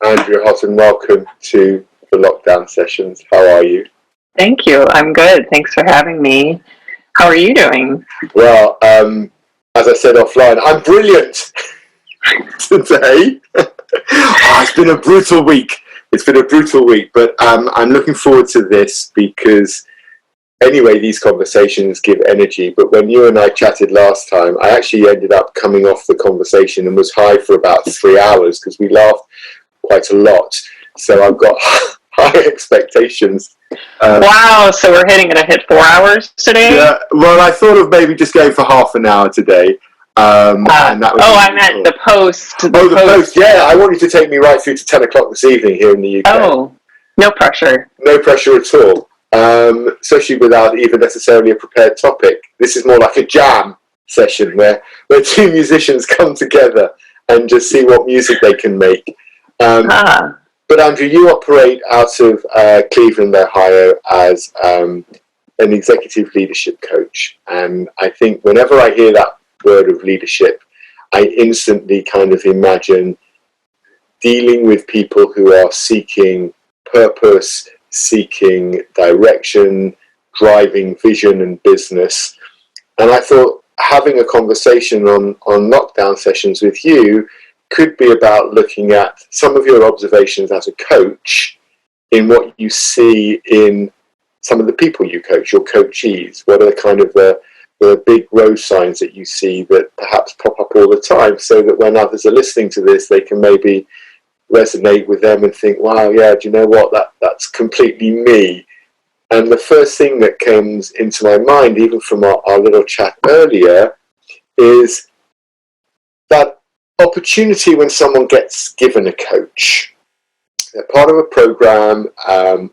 Andrea Hotton. Welcome to the lockdown sessions. How are you? Thank you. I'm good. Thanks for having me. How are you doing? Well, as I said offline, I'm brilliant today. It's been a brutal week. But I'm looking forward to this because anyway, these conversations give energy. But when you and I chatted last time, I actually ended up coming off the conversation and was high for about 3 hours because we laughed quite a lot. So I've got high expectations. Wow, so we're going to hit 4 hours today? Yeah, well, I thought of maybe just going for half an hour today. And that was I meant the post. The post. Yeah, I want you to take me right through to 10 o'clock this evening here in the UK. Oh, no pressure. No pressure at all. Especially without even necessarily a prepared topic. This is more like a jam session where two musicians come together and just see what music they can make. But Andrew, you operate out of Cleveland, Ohio as an executive leadership coach. And I think whenever I hear that word of leadership, I instantly kind of imagine dealing with people who are seeking purpose, seeking direction, driving vision and business. And I thought having a conversation on lockdown sessions with you could be about looking at some of your observations as a coach in what you see in some of the people you coach, your coachees. What are the kind of the big road signs that you see that perhaps pop up all the time, so that when others are listening to this, they can maybe resonate with them and think, wow, yeah, do you know what, that's completely me. And the first thing that comes into my mind, even from our little chat earlier, is that opportunity when someone gets given a coach. They're part of a program,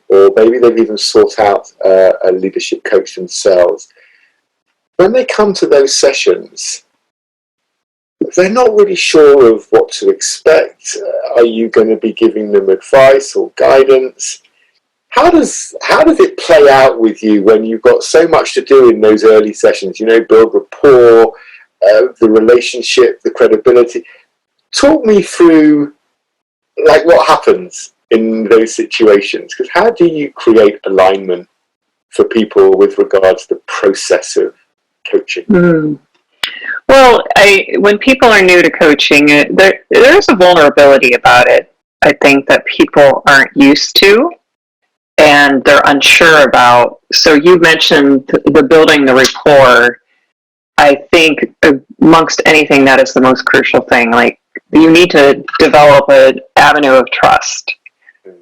or maybe they've even sought out a leadership coach themselves. When they come to those sessions, they're not really sure of what to expect. Are you going to be giving them advice or guidance? How does it play out with you when you've got so much to do in those early sessions? Build rapport, the relationship, the credibility. Talk me through what happens in those situations, because how do you create alignment for people with regards to the process of coaching? Well, when people are new to coaching, there's a vulnerability about it, I think, that people aren't used to and they're unsure about. So you mentioned the building the rapport. I think amongst anything, that is the most crucial thing. You need to develop an avenue of trust.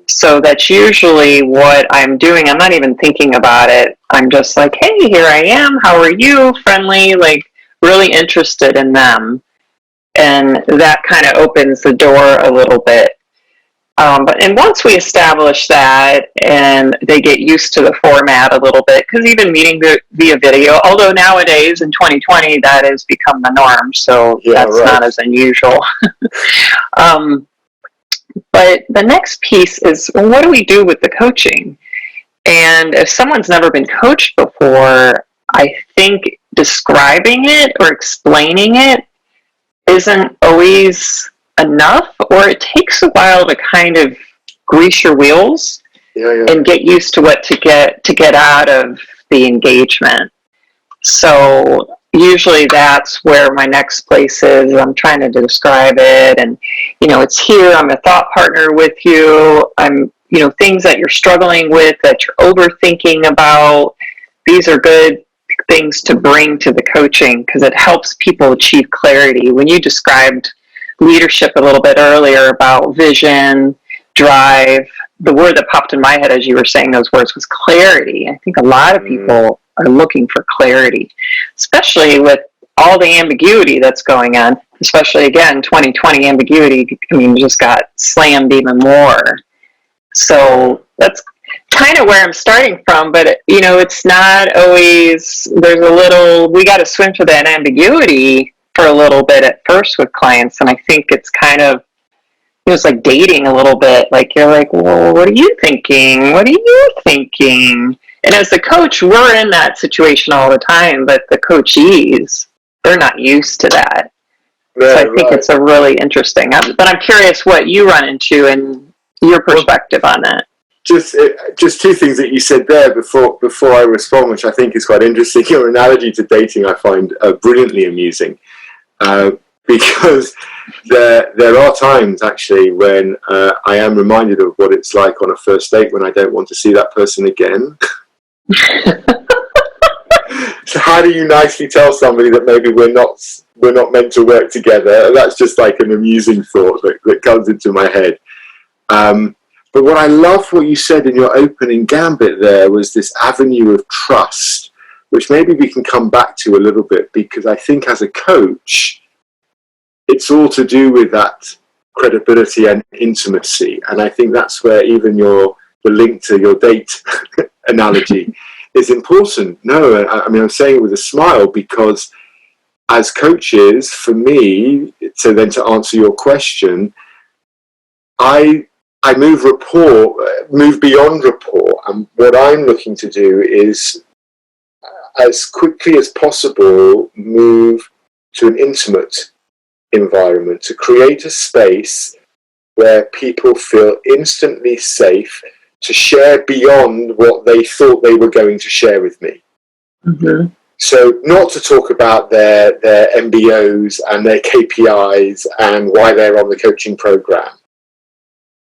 So that's usually what I'm doing. I'm not even thinking about it. I'm just like, hey, here I am. How are you? Friendly, really interested in them. And that kind of opens the door a little bit. But once we establish that and they get used to the format a little bit, because even meeting via video, although nowadays in 2020 that has become the norm, so that's not as unusual. But the next piece is, well, what do we do with the coaching? And if someone's never been coached before, I think describing it or explaining it isn't always enough, or it takes a while to kind of grease your wheels and get used to what to get out of the engagement. So usually that's where my next place is. I'm trying to describe it, and it's here. I'm a thought partner with you. I'm things that you're struggling with, that you're overthinking about. These are good things to bring to the coaching because it helps people achieve clarity. When you described leadership a little bit earlier about vision, drive, the word that popped in my head as you were saying those words was clarity. I think a lot of people are looking for clarity, especially with all the ambiguity that's going on, especially, again, 2020 ambiguity, just got slammed even more. So that's kind of where I'm starting from, but it's not always, we got to swim through that ambiguity for a little bit at first with clients. And I think it's kind of, it's like dating a little bit. You're like, well, what are you thinking? What are you thinking? And as the coach, we're in that situation all the time, but the coachees, they're not used to that. No, So I think it's a really interesting. But I'm curious what you run into and your perspective on that. Just two things that you said there before I respond, which I think is quite interesting. Your analogy to dating I find brilliantly amusing, because there are times actually when I am reminded of what it's like on a first date when I don't want to see that person again. So how do you nicely tell somebody that maybe we're not meant to work together? That's just like an amusing thought that comes into my head. But what I love what you said in your opening gambit there was this avenue of trust, which maybe we can come back to a little bit, because I think as a coach, it's all to do with that credibility and intimacy. And I think that's where even the link to your date analogy is important. No, I mean, I'm saying it with a smile, because as coaches, for me, to answer your question, I move beyond rapport, and what I'm looking to do is, as quickly as possible, move to an intimate environment, to create a space where people feel instantly safe to share beyond what they thought they were going to share with me. Mm-hmm. So not to talk about their MBOs and their KPIs and why they're on the coaching program.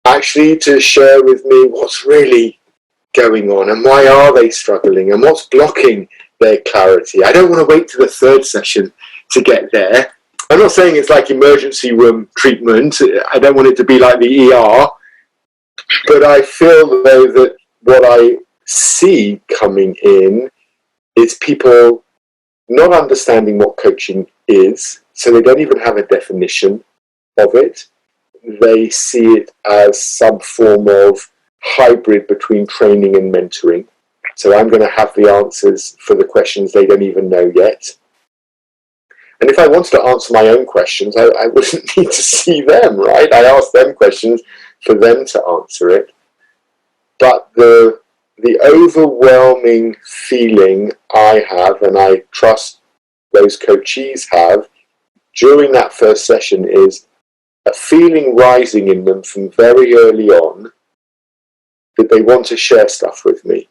Actually to share with me what's really going on and why are they struggling and what's blocking their clarity. I don't want to wait to the third session to get there. I'm not saying it's like emergency room treatment. I don't want it to be like the ER. But I feel though that what I see coming in is people not understanding what coaching is, so they don't even have a definition of it. They see it as some form of hybrid between training and mentoring. So I'm going to have the answers for the questions they don't even know yet. And if I wanted to answer my own questions, I wouldn't need to see them, right? I ask them questions for them to answer it. But the overwhelming feeling I have, and I trust those coachees have, during that first session is a feeling rising in them from very early on that they want to share stuff with me.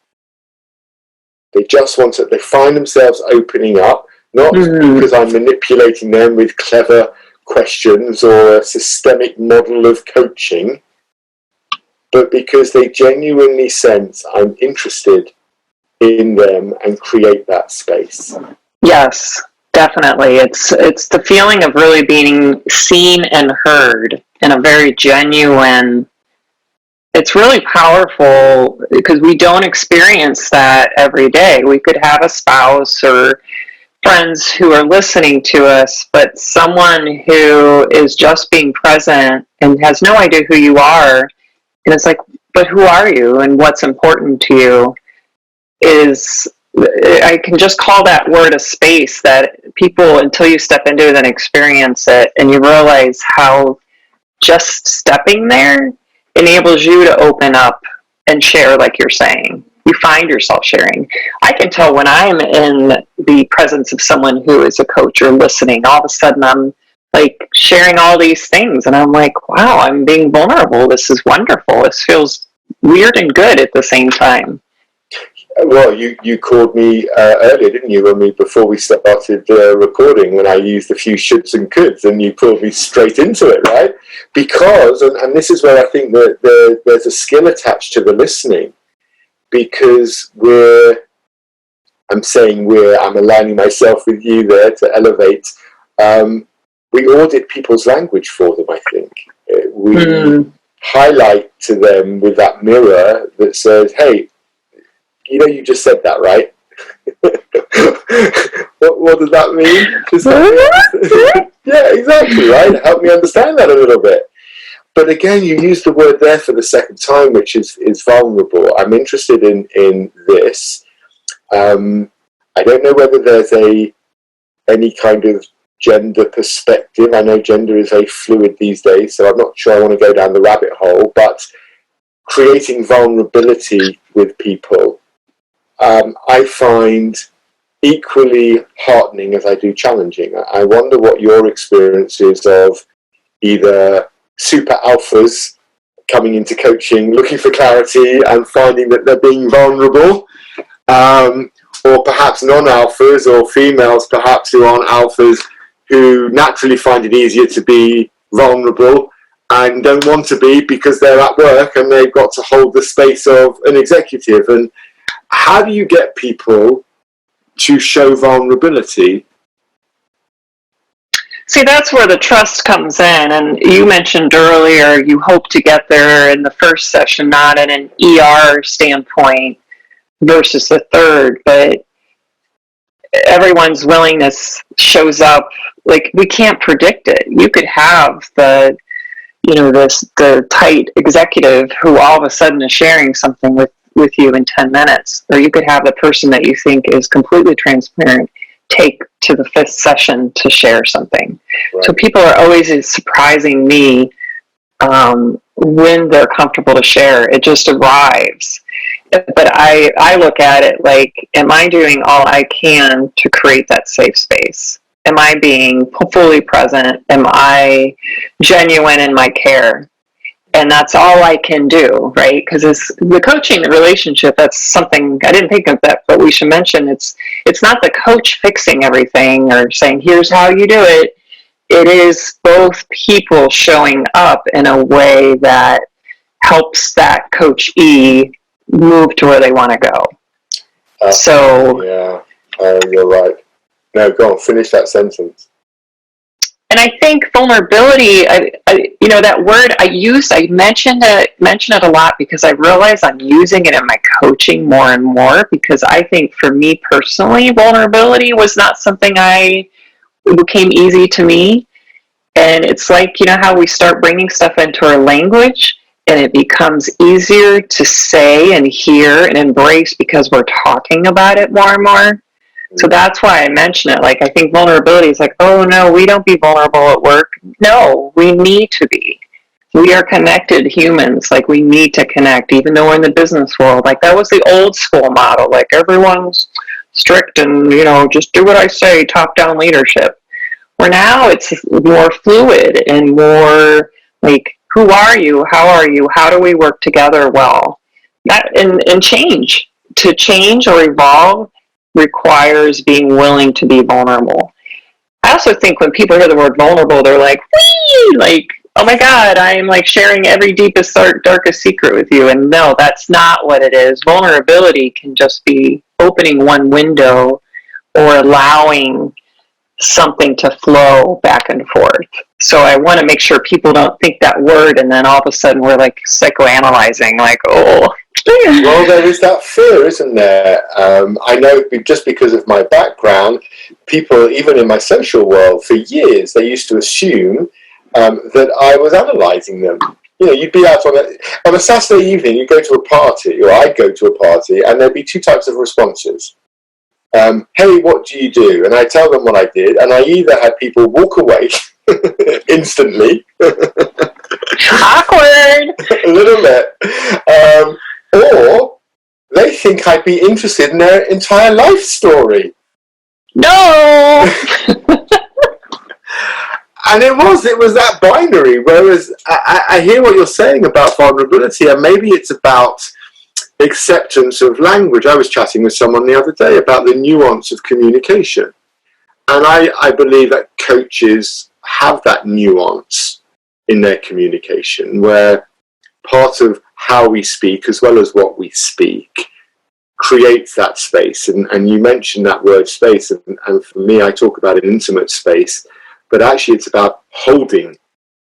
They just want to, they find themselves opening up, not because I'm manipulating them with clever questions or a systemic model of coaching, but because they genuinely sense I'm interested in them and create that space. Yes, definitely. It's the feeling of really being seen and heard in a very genuine. It's really powerful because we don't experience that every day. We could have a spouse or friends who are listening to us, but someone who is just being present and has no idea who you are, and it's like, but who are you and what's important to you? I can just call that word a space that people, until you step into it and experience it, and you realize how just stepping there enables you to open up and share, like you're saying. You find yourself sharing. I can tell when I'm in the presence of someone who is a coach or listening, all of a sudden I'm like sharing all these things, and I'm like, wow, I'm being vulnerable. This is wonderful. This feels weird and good at the same time. Well, you called me earlier, didn't you, before we started recording, when I used a few shoulds and coulds, and you pulled me straight into it, right? Because, and this is where I think that there's a skill attached to the listening, because I'm aligning myself with you there to elevate. We audit people's language for them, I think. We highlight to them with that mirror that says, hey, you just said that, right? what does that mean? Yeah, exactly, right? Help me understand that a little bit. But again, you used the word there for the second time, which is vulnerable. I'm interested in this. I don't know whether there's any kind of gender perspective. I know gender is very fluid these days, so I'm not sure I want to go down the rabbit hole, but creating vulnerability with people, I find equally heartening as I do challenging. I wonder what your experience is of either super alphas coming into coaching, looking for clarity and finding that they're being vulnerable, or perhaps non-alphas or females perhaps who aren't alphas, who naturally find it easier to be vulnerable and don't want to be because they're at work and they've got to hold the space of an executive. And how do you get people to show vulnerability? See, that's where the trust comes in. And you mentioned earlier you hope to get there in the first session, not in an ER standpoint versus the third, but everyone's willingness shows up. Like, we can't predict it. You could have the tight executive who all of a sudden is sharing something with you in 10 minutes, or you could have the person that you think is completely transparent take to the fifth session to share something. Right. So people are always surprising me when they're comfortable to share. It just arrives. But I look at it like, am I doing all I can to create that safe space? Am I being fully present? Am I genuine in my care? And that's all I can do, right? Because the coaching, the relationship, that's something, I didn't think of that, but we should mention, it's not the coach fixing everything or saying, here's how you do it. It is both people showing up in a way that helps that coachee move to where they want to go. Yeah, you're right. No, go on, finish that sentence. And I think vulnerability, that word I mentioned it a lot because I realize I'm using it in my coaching more and more, because I think for me personally, vulnerability was not something it became easy to me. And it's like, how we start bringing stuff into our language and it becomes easier to say and hear and embrace because we're talking about it more and more. So that's why I mention it. Like, I think vulnerability is like, oh no, we don't be vulnerable at work. No, we need to be. We are connected humans. Like, we need to connect, even though we're in the business world. Like, that was the old school model. Like, everyone's strict and, just do what I say, top-down leadership. Where now it's more fluid and more like, who are you? How are you? How do we work together well? And change. To change or evolve requires being willing to be vulnerable. I also think when people hear the word vulnerable, they're like, wee! Like, oh my God, I'm like sharing every deepest, darkest secret with you. And no, that's not what it is. Vulnerability can just be opening one window or allowing something to flow back and forth. So I want to make sure people don't think that word and then all of a sudden we're like psychoanalyzing, like, oh. Well, there is that fear, isn't there? I know just because of my background, people, even in my social world, for years, they used to assume that I was analysing them. You'd be out on a Saturday evening, you go to a party, or I'd go to a party, and there'd be two types of responses. Hey, what do you do? And I tell them what I did, and I either had people walk away instantly. Awkward! A little bit. Or they think I'd be interested in their entire life story. No! And it was that binary, whereas I hear what you're saying about vulnerability, and maybe it's about acceptance of language. I was chatting with someone the other day about the nuance of communication. And I believe that coaches have that nuance in their communication, where part of how we speak, as well as what we speak, creates that space. And you mentioned that word space, and for me, I talk about an intimate space, but actually it's about holding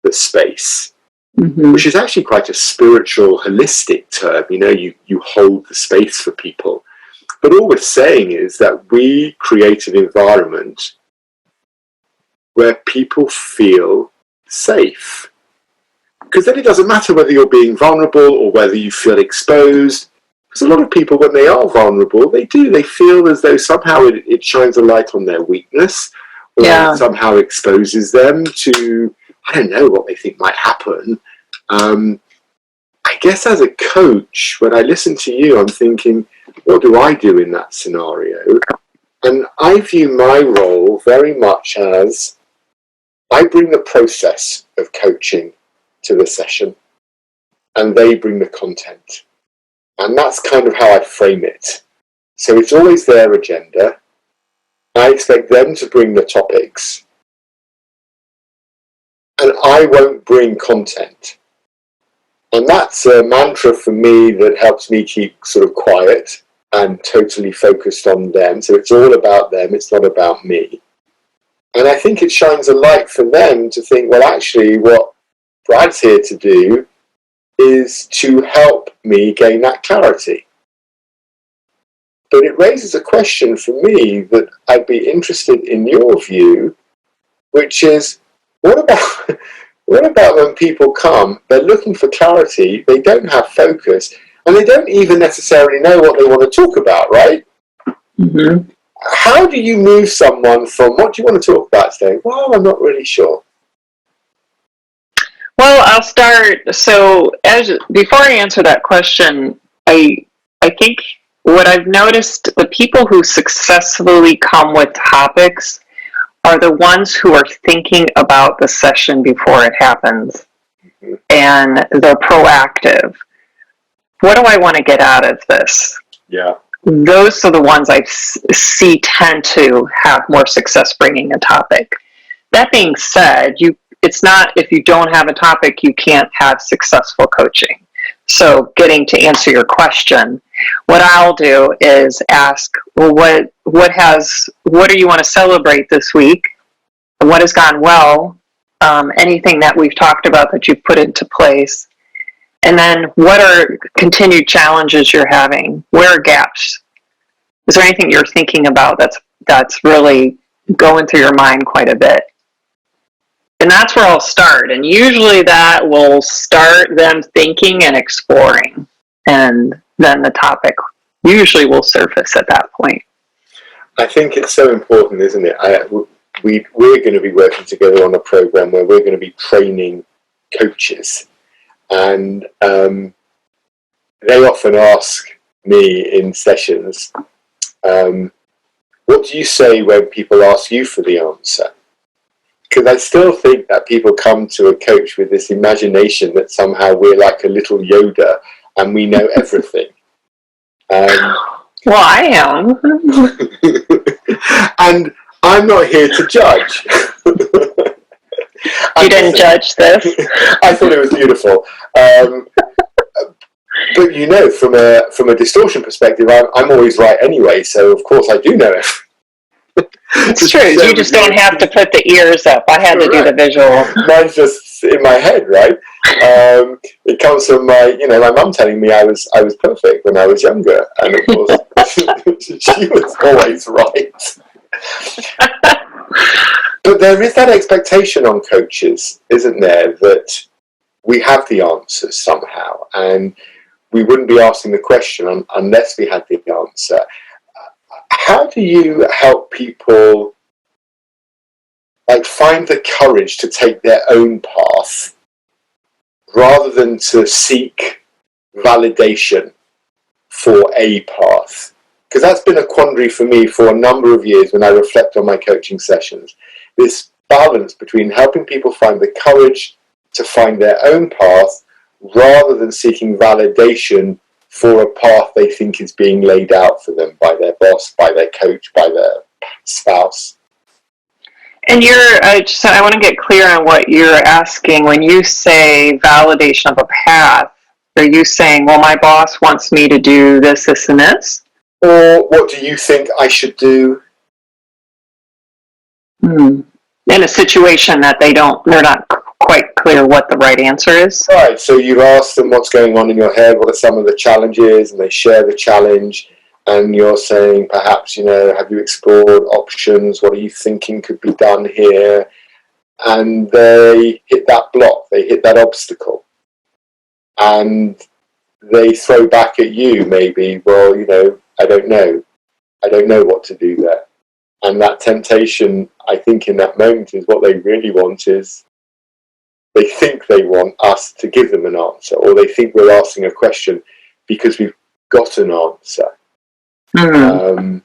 the space, which is actually quite a spiritual, holistic term. You hold the space for people. But all we're saying is that we create an environment where people feel safe. Because then it doesn't matter whether you're being vulnerable or whether you feel exposed. Because a lot of people, when they are vulnerable, they feel as though somehow it shines a light on their weakness, or it somehow exposes them to, I don't know, what they think might happen. I guess as a coach, when I listen to you, I'm thinking, what do I do in that scenario? And I view my role very much as I bring the process of coaching to the session and they bring the content. And that's kind of how I frame it. So it's always their agenda. I expect them to bring the topics. And I won't bring content. And that's a mantra for me that helps me keep sort of quiet and totally focused on them. So it's all about them, it's not about me. And I think it shines a light for them to think, well, actually, what Brad's here to do is to help me gain that clarity. But it raises a question for me that I'd be interested in your view, which is, what about when people come, they're looking for clarity, they don't have focus, and they don't even necessarily know what they want to talk about, right? Mm-hmm. How do you move someone from, what do you want to talk about today? Well, I'm not really sure. Well, I'll start. So, before I answer that question, I think what I've noticed, the people who successfully come with topics are the ones who are thinking about the session before it happens, mm-hmm. and they're proactive. What do I want to get out of this? Yeah. Those are the ones I see tend to have more success bringing a topic. That being said, it's not, if you don't have a topic, you can't have successful coaching. So getting to answer your question, what I'll do is ask, well, what do you want to celebrate this week? What has gone well? Anything that we've talked about that you've put into place? And then what are continued challenges you're having? Where are gaps? Is there anything you're thinking about that's really going through your mind quite a bit? And that's where I'll start. And usually that will start them thinking and exploring. And then the topic usually will surface at that point. I think it's so important, isn't it? We're going to be working together on a program where we're going to be training coaches. And they often ask me in sessions, what do you say when people ask you for the answer? Because I still think that people come to a coach with this imagination that somehow we're like a little Yoda and we know everything. Well, I am. And I'm not here to judge. You didn't judge this? I thought it was beautiful. But you know, from a distortion perspective, I'm always right anyway, so of course I do know it. It's true. You just don't have to put the ears up. I had to do the visual. Mine's just in my head, right? It comes from my mum telling me I was perfect when I was younger, and of course she was always right. But there is that expectation on coaches, isn't there, that we have the answers somehow, and we wouldn't be asking the question unless we had the answer. How do you help people find the courage to take their own path rather than to seek validation for a path? Because that's been a quandary for me for a number of years when I reflect on my coaching sessions. This balance between helping people find the courage to find their own path rather than seeking validation for a path they think is being laid out for them by their boss, by their coach, by their spouse. And I want to get clear on what you're asking. When you say validation of a path, are you saying, well, my boss wants me to do this, this, and this? Or what do you think I should do? In a situation that they're not quite clear what the right answer is. Right, so you've asked them what's going on in your head, what are some of the challenges, and they share the challenge, and you're saying, perhaps, have you explored options? What are you thinking could be done here? And they hit that block, they hit that obstacle, and they throw back at you maybe, well, I don't know what to do there. And that temptation, I think, in that moment is what they really want is they think they want us to give them an answer, or they think we're asking a question because we've got an answer. Mm-hmm.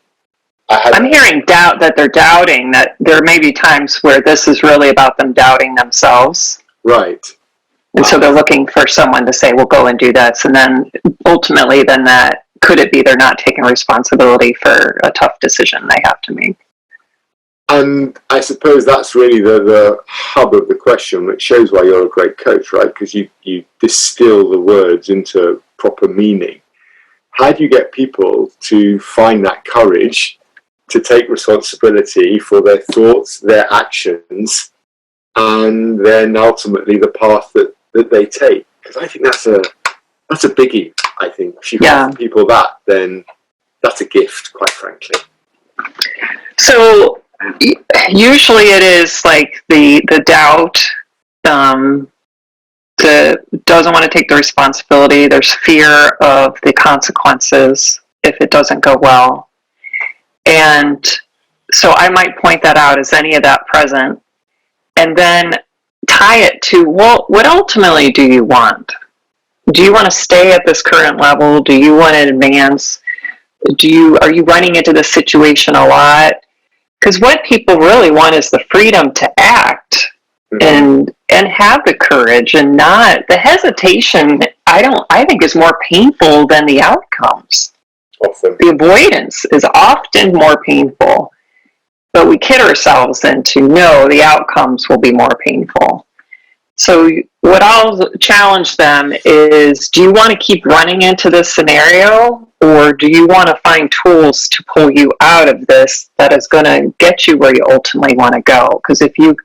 I'm hearing doubt, that they're doubting, that there may be times where this is really about them doubting themselves. Right. And so they're looking for someone to say, well, go and do this. And then ultimately, then that, could it be they're not taking responsibility for a tough decision they have to make? And I suppose that's really the hub of the question, which shows why you're a great coach, right? Because you distill the words into proper meaning. How do you get people to find that courage to take responsibility for their thoughts, their actions, and then ultimately the path that they take? Because I think that's a biggie. I think if you give people that, then that's a gift, quite frankly. So usually it is like the doubt, doesn't want to take the responsibility. There's fear of the consequences if it doesn't go well. And so I might point that out as any of that present, and then tie it to, well, what ultimately do you want? Do you want to stay at this current level? Do you want to advance? Are you running into this situation a lot? Because what people really want is the freedom to act and have the courage, and not the hesitation. I think is more painful than the outcomes. Often. The avoidance is often more painful, but we kid ourselves into, no, the outcomes will be more painful. So what I'll challenge them is, do you want to keep running into this scenario, or do you want to find tools to pull you out of this that is going to get you where you ultimately want to go? Because if you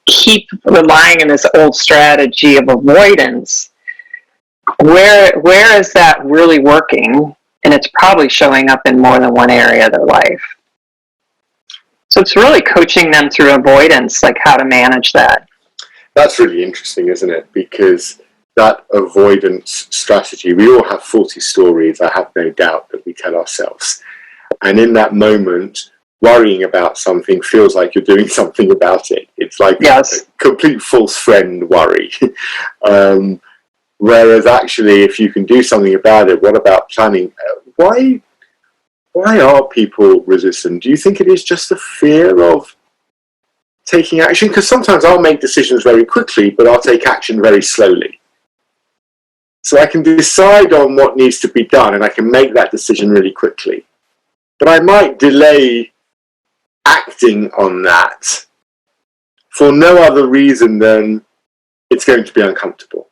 keep relying on this old strategy of avoidance, where is that really working? And it's probably showing up in more than one area of their life. So it's really coaching them through avoidance, like how to manage that. That's really interesting, isn't it? Because that avoidance strategy, we all have 40 stories, I have no doubt, that we tell ourselves. And in that moment, worrying about something feels like you're doing something about it. It's like a complete false friend worry. Whereas actually, if you can do something about it, what about planning? Why are people resistant? Do you think it is just the fear of taking action? Because sometimes I'll make decisions very quickly, but I'll take action very slowly. So I can decide on what needs to be done, and I can make that decision really quickly. But I might delay acting on that for no other reason than it's going to be uncomfortable.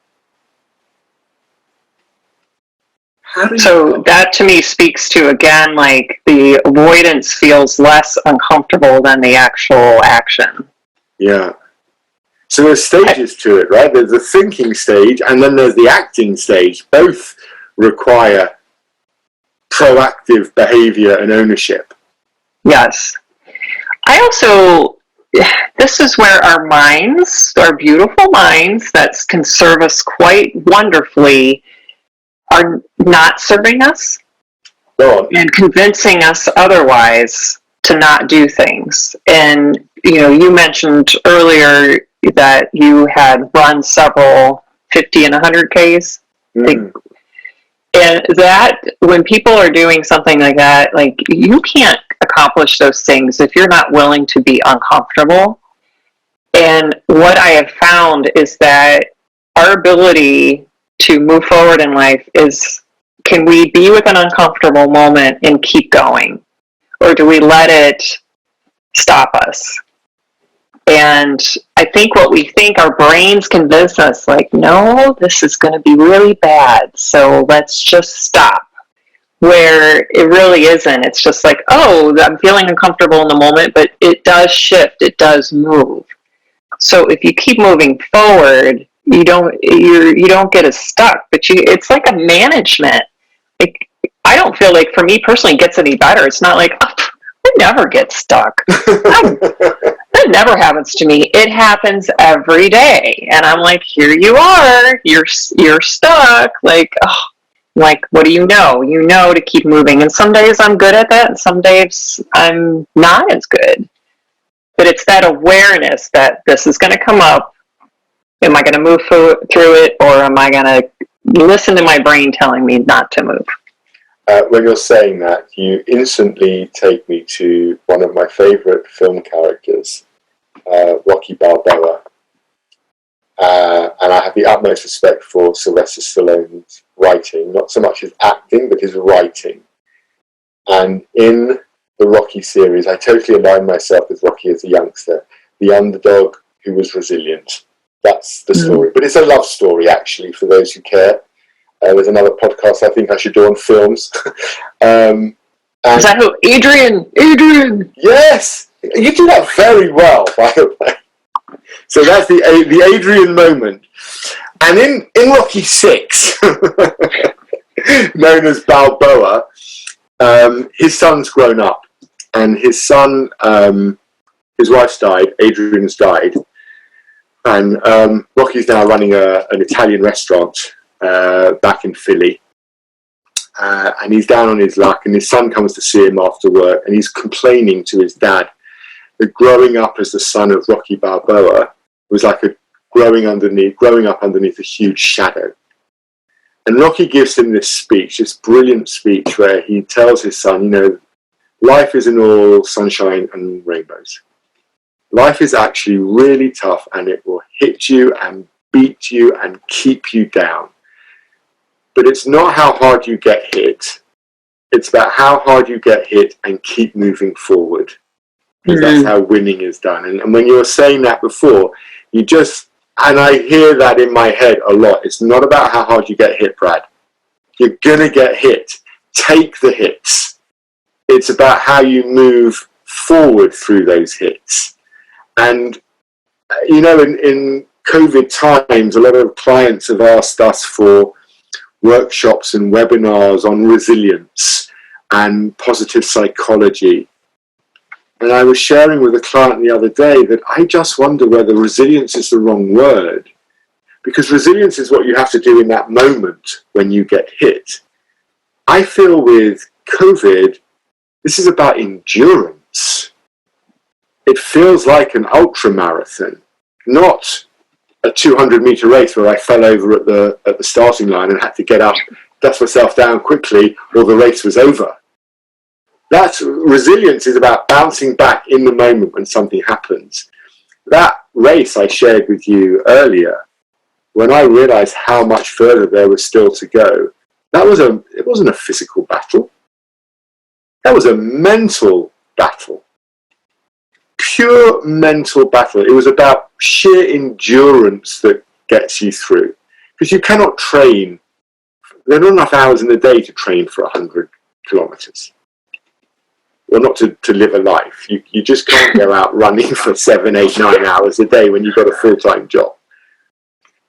So that to me speaks to, again, like the avoidance feels less uncomfortable than the actual action. Yeah. So there's stages to it, right? There's the thinking stage, and then there's the acting stage. Both require proactive behavior and ownership. Yes. This is where our minds, our beautiful minds that can serve us quite wonderfully, are not serving us and convincing us otherwise to not do things. And, you mentioned earlier that you had run several 50 and 100Ks. And that, when people are doing something like that, like, you can't accomplish those things if you're not willing to be uncomfortable. And what I have found is that our ability to move forward in life is, can we be with an uncomfortable moment and keep going? Or do we let it stop us? And I think what we think, our brains convince us, like, no, this is going to be really bad, so let's just stop. Where it really isn't. It's just like, oh, I'm feeling uncomfortable in the moment, but it does shift, it does move. So if you keep moving forward, you don't get as stuck. But it's like a management. Like, I don't feel like, for me personally, it gets any better. It's not like, I never get stuck. That never happens to me. It happens every day, and I'm like, here you are. You're stuck. Like, what do you know? You know to keep moving. And some days I'm good at that, and some days I'm not as good. But it's that awareness that this is going to come up. Am I going to move through it, or am I going to listen to my brain telling me not to move? when you're saying that, you instantly take me to one of my favourite film characters, Rocky Balboa. And I have the utmost respect for Sylvester Stallone's writing, not so much his acting, but his writing. And in the Rocky series, I totally aligned myself with Rocky as a youngster, the underdog who was resilient. That's the story. But it's a love story, actually, for those who care. There's another podcast I think I should do on films. Is that who? Adrian! Yes! You do that very well, by the way. So that's the Adrian moment. And in Rocky 6, known as Balboa, his son's grown up. And his son, his wife's died, Adrian's died. And Rocky's now running an Italian restaurant back in Philly. And he's down on his luck, and his son comes to see him after work, and he's complaining to his dad that growing up as the son of Rocky Balboa was like growing up underneath a huge shadow. And Rocky gives him this speech, this brilliant speech, where he tells his son, life isn't all sunshine and rainbows. Life is actually really tough, and it will hit you and beat you and keep you down. But it's not how hard you get hit. It's about how hard you get hit and keep moving forward. Because that's how winning is done. And when you were saying that before, and I hear that in my head a lot. It's not about how hard you get hit, Brad. You're going to get hit. Take the hits. It's about how you move forward through those hits. And, in COVID times, a lot of clients have asked us for workshops and webinars on resilience and positive psychology. And I was sharing with a client the other day that I just wonder whether resilience is the wrong word. Because resilience is what you have to do in that moment when you get hit. I feel with COVID, this is about endurance. It feels like an ultra marathon, not a 200-meter race where I fell over at the starting line and had to get up, dust myself down quickly, or the race was over. Resilience is about bouncing back in the moment when something happens. That race I shared with you earlier, when I realized how much further there was still to go, it wasn't a physical battle. That was a mental battle. Pure mental battle. It was about sheer endurance that gets you through. Because you cannot train. There are not enough hours in the day to train for 100 kilometers. Well, not to live a life. You just can't go out running for 7, 8, 9 hours a day when you've got a full-time job.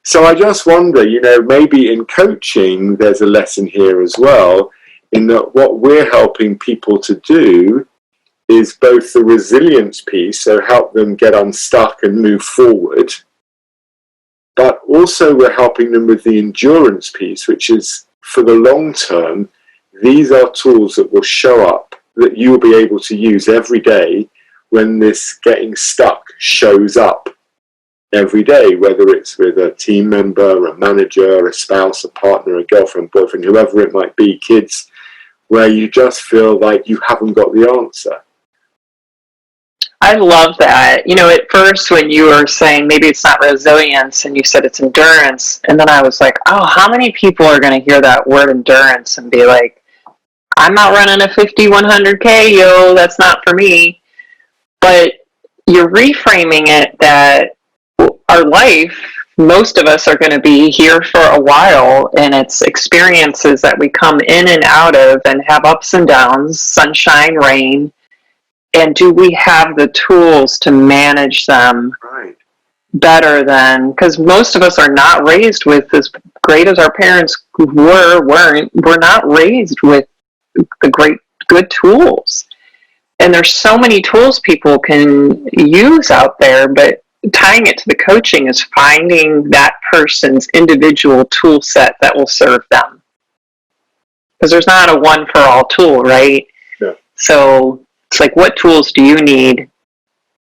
So I just wonder, maybe in coaching there's a lesson here as well, in that what we're helping people to do is both the resilience piece, so help them get unstuck and move forward, but also we're helping them with the endurance piece, which is for the long term. These are tools that will show up that you will be able to use every day when this getting stuck shows up every day, whether it's with a team member, a manager, a spouse, a partner, a girlfriend, boyfriend, whoever it might be, kids, where you just feel like you haven't got the answer. I love that. At first when you were saying maybe it's not resilience and you said it's endurance, and then I was like, oh, how many people are going to hear that word endurance and be like, I'm not running a 50, 100K, yo, that's not for me. But you're reframing it that our life, most of us are going to be here for a while, and it's experiences that we come in and out of and have ups and downs, sunshine, rain. And do we have the tools to manage them better than, because most of us are not raised with, as great as our parents we're not raised with the good tools. And there's so many tools people can use out there, but tying it to the coaching is finding that person's individual tool set that will serve them. Because there's not a one-for-all tool, right? Yeah. So it's like, what tools do you need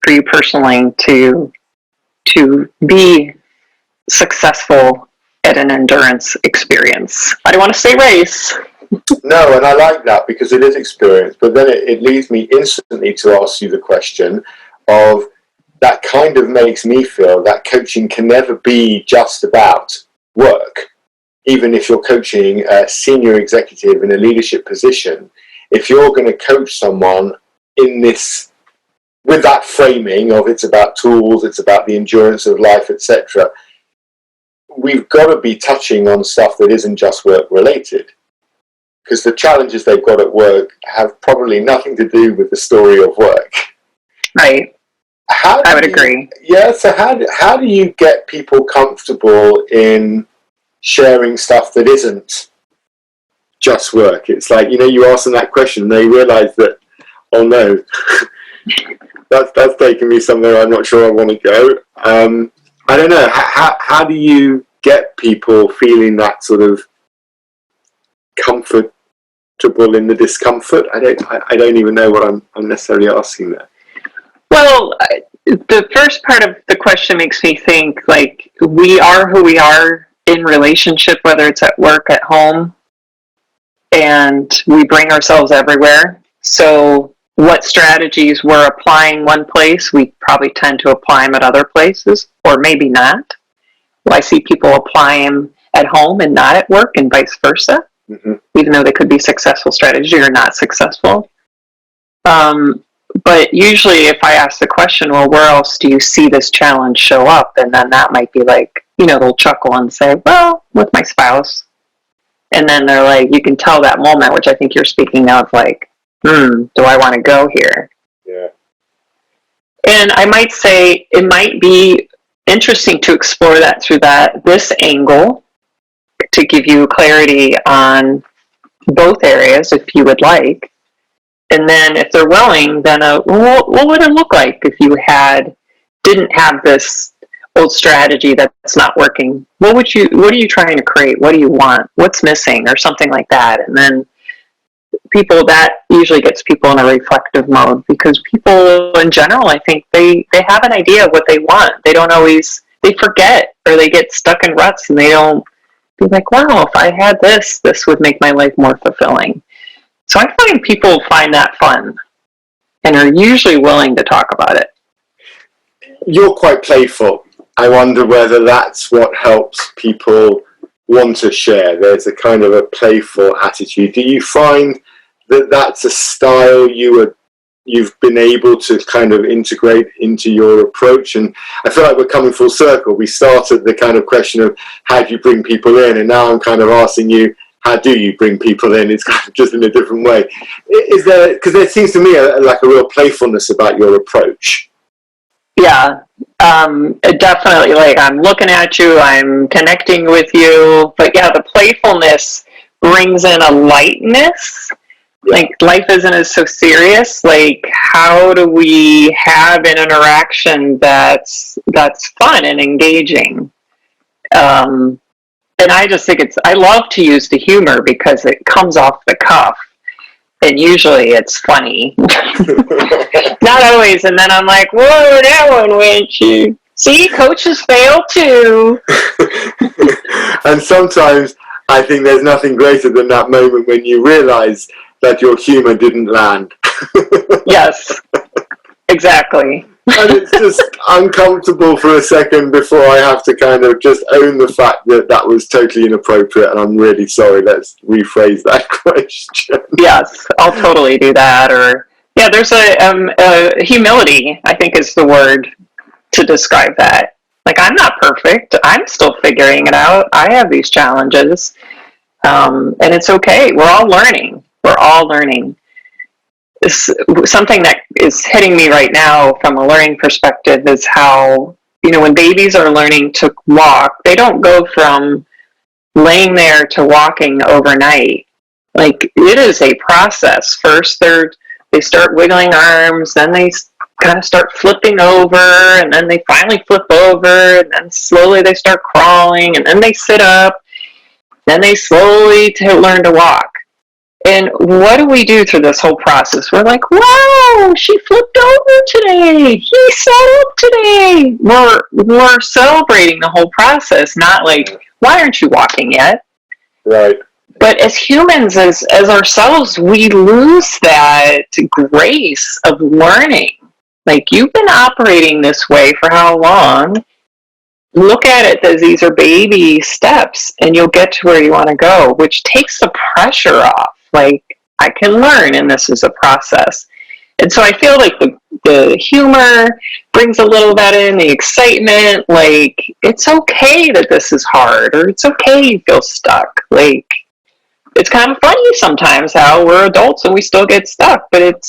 for you personally to be successful at an endurance experience? I don't want to say race. No, and I like that because it is experience, but then it leads me instantly to ask you the question of, that kind of makes me feel that coaching can never be just about work. Even if you're coaching a senior executive in a leadership position, if you're going to coach someone in this, with that framing of it's about tools, it's about the endurance of life, etc., we've got to be touching on stuff that isn't just work related. Because the challenges they've got at work have probably nothing to do with the story of work. Right. I would agree. Yeah, so how do you get people comfortable in sharing stuff that isn't just work? It's like, you ask them that question and they realise that, oh no, that's taking me somewhere I'm not sure I want to go. I don't know, how do you get people feeling that sort of comfortable in the discomfort? I don't even know what I'm necessarily asking there. Well, the first part of the question makes me think, like, we are who we are in relationship, whether it's at work, at home, and we bring ourselves everywhere. So what strategies we're applying one place, we probably tend to apply them at other places, or maybe not. Well, I see people apply them at home and not at work, and vice versa, even though they could be successful strategy or not successful. But usually if I ask the question, well, where else do you see this challenge show up? And then that might be like, they'll chuckle and say, well, with my spouse. And then they're like, you can tell that moment, which I think you're speaking of, like, do I want to go here? Yeah. And I might say it might be interesting to explore that through this angle to give you clarity on both areas if you would like. And then if they're willing, then what would it look like if you didn't have this old strategy that's not working? What are you trying to create? What do you want? What's missing? Or something like that. And then that usually gets people in a reflective mode, because people in general, I think they have an idea of what they want. They don't always, they forget, or they get stuck in ruts and they don't be like, wow, if I had this would make my life more fulfilling. So I find people find that fun and are usually willing to talk about it. You're quite playful. I wonder whether that's what helps people want to share. There's a kind of a playful attitude. Do you find that that's a style you've been able to kind of integrate into your approach? And I feel like we're coming full circle. We started the kind of question of how do you bring people in, and now I'm kind of asking you, how do you bring people in? It's kind of just in a different way. Is there, because there seems to me like a real playfulness about your approach. Yeah, definitely. Like, I'm looking at you, I'm connecting with you, but yeah, the playfulness brings in a lightness. Like, life isn't so serious. Like, how do we have an interaction that's fun and engaging? And I just think I love to use the humor because it comes off the cuff. And usually it's funny. Not always. And then I'm like, whoa, that one went you. See, coaches fail too. And sometimes I think there's nothing greater than that moment when you realize that your humor didn't land. Yes, exactly. And it's just uncomfortable for a second before I have to kind of just own the fact that was totally inappropriate, and I'm really sorry. Let's rephrase that question. Yes, I'll totally do that. Or, yeah, there's a humility, I think, is the word to describe that. Like, I'm not perfect. I'm still figuring it out. I have these challenges. And it's okay. We're all learning. Something that is hitting me right now from a learning perspective is how, when babies are learning to walk, they don't go from laying there to walking overnight. Like, it is a process. First, they start wiggling arms, then they kind of start flipping over, and then they finally flip over, and then slowly they start crawling, and then they sit up, then they slowly learn to walk. And what do we do through this whole process? We're like, wow, she flipped over today. He sat up today. We're celebrating the whole process, not like, why aren't you walking yet? Right. But as humans, as ourselves, we lose that grace of learning. Like, you've been operating this way for how long? Look at it as these are baby steps, and you'll get to where you want to go, which takes the pressure off. Like, I can learn, and this is a process. And so I feel like the humor brings a little of that in, the excitement. Like, it's okay that this is hard, or it's okay you feel stuck. Like, it's kind of funny sometimes how we're adults and we still get stuck, but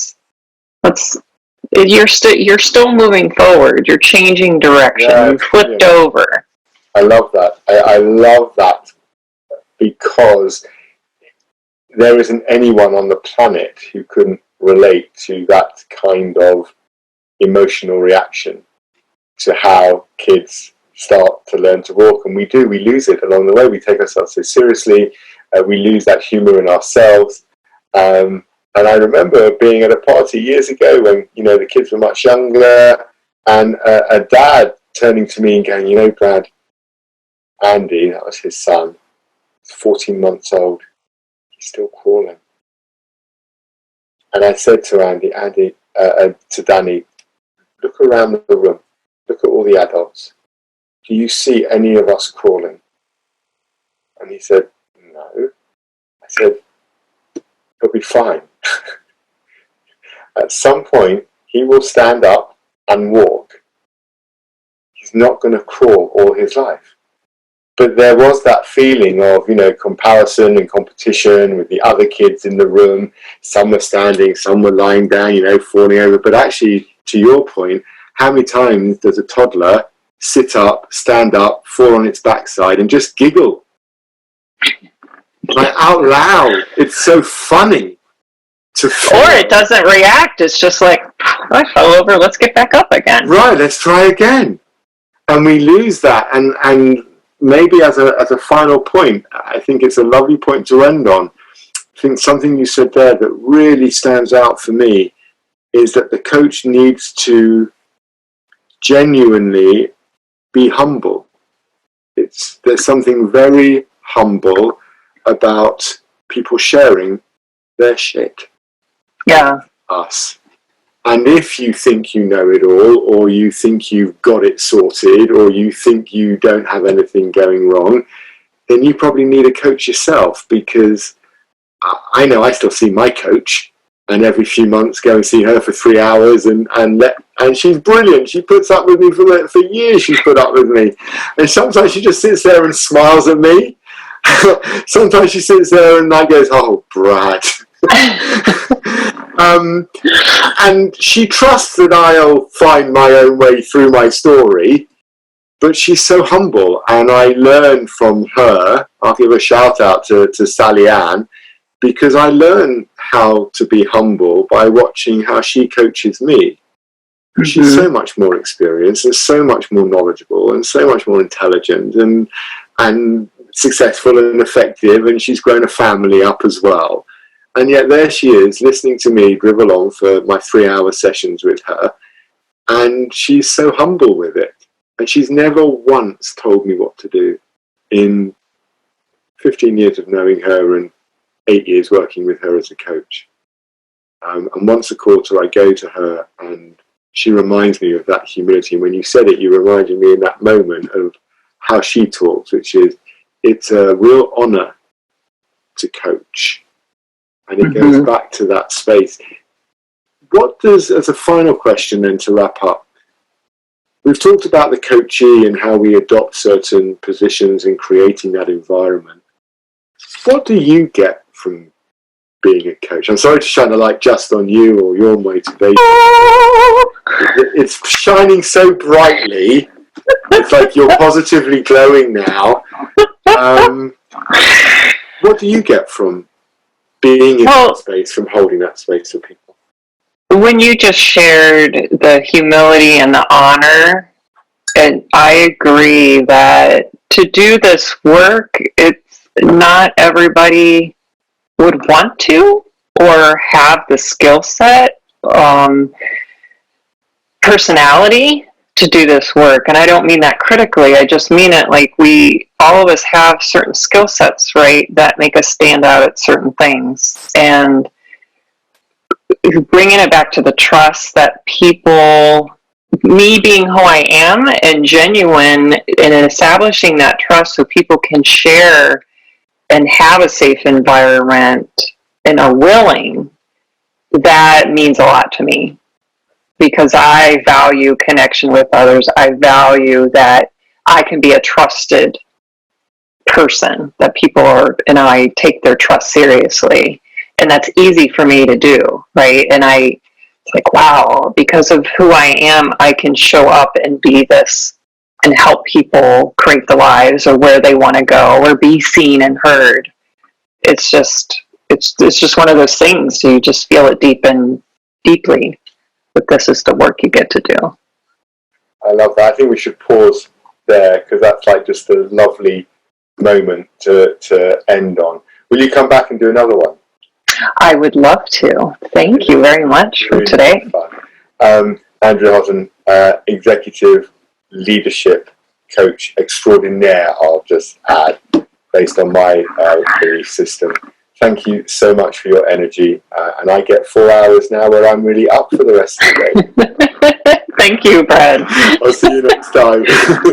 you're still moving forward. You're changing direction. Yeah, you flipped over. I love that. I love that, because there isn't anyone on the planet who couldn't relate to that kind of emotional reaction to how kids start to learn to walk. And we lose it along the way. We take ourselves so seriously. We lose that humor in ourselves. And I remember being at a party years ago when, the kids were much younger, and a dad turning to me and going, Brad, Andy, that was his son, 14 months old, he's still crawling. And I said to to Danny, look around the room, look at all the adults. Do you see any of us crawling? And he said, no. I said, he'll be fine. At some point, he will stand up and walk. He's not going to crawl all his life. But there was that feeling of, comparison and competition with the other kids in the room. Some were standing, some were lying down, falling over. But actually, to your point, how many times does a toddler sit up, stand up, fall on its backside and just giggle? Like, out loud. It's so funny to feel. Or it doesn't react. It's just like, I fell over, let's get back up again. Right, let's try again. And we lose that. And maybe as a final point, I think it's a lovely point to end on. I think something you said there that really stands out for me is that the coach needs to genuinely be humble. There's something very humble about people sharing their shit. Yeah. Us. And if you think you know it all, or you think you've got it sorted, or you think you don't have anything going wrong, then you probably need a coach yourself, because I know I still see my coach, and every few months go and see her for 3 hours, and she's brilliant. She puts up with me for years. She's put up with me, and sometimes she just sits there and smiles at me. Sometimes she sits there and I goes, "Oh, Brad." And she trusts that I'll find my own way through my story, but she's so humble, and I learn from her. I'll give a shout out to Sally Ann, because I learn how to be humble by watching how she coaches me. Mm-hmm. She's so much more experienced and so much more knowledgeable and so much more intelligent and successful and effective, and she's grown a family up as well. And yet there she is, listening to me drivel on for my 3-hour sessions with her, and she's so humble with it. And she's never once told me what to do in 15 years of knowing her and 8 years working with her as a coach. And once a quarter I go to her, and she reminds me of that humility. And when you said it, you reminded me in that moment of how she talks, which is, it's a real honour to coach. And it goes back to that space. What does, as a final question then to wrap up, we've talked about the coachee and how we adopt certain positions in creating that environment. What do you get from being a coach? I'm sorry to shine a light just on you or your motivation. It's shining so brightly. It's like you're positively glowing now. What do you get from being in that space, from holding that space for people? When you just shared the humility and the honor, and I agree that to do this work, it's not everybody would want to or have the skill set, personality to do this work. And I don't mean that critically. I just mean it like all of us have certain skill sets, right, that make us stand out at certain things. And bringing it back to the trust that people, me being who I am and genuine, and establishing that trust so people can share and have a safe environment and are willing, that means a lot to me. Because I value connection with others. I value that I can be a trusted person, that people are, and I take their trust seriously. And that's easy for me to do, right? And it's like, wow, because of who I am, I can show up and be this and help people create the lives or where they want to go or be seen and heard. It's just one of those things. You just feel it deeply. But this is the work you get to do. I love that. I think we should pause there because that's like just a lovely moment to end on. Will you come back and do another one? I would love to. Thank you very much for today. Andrea Hotton, executive leadership coach extraordinaire, I'll just add, based on my belief system. Thank you so much for your energy. And I get 4 hours now where I'm really up for the rest of the day. Thank you, Brad. I'll see you next time.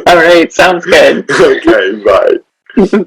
All right, sounds good. Okay, bye.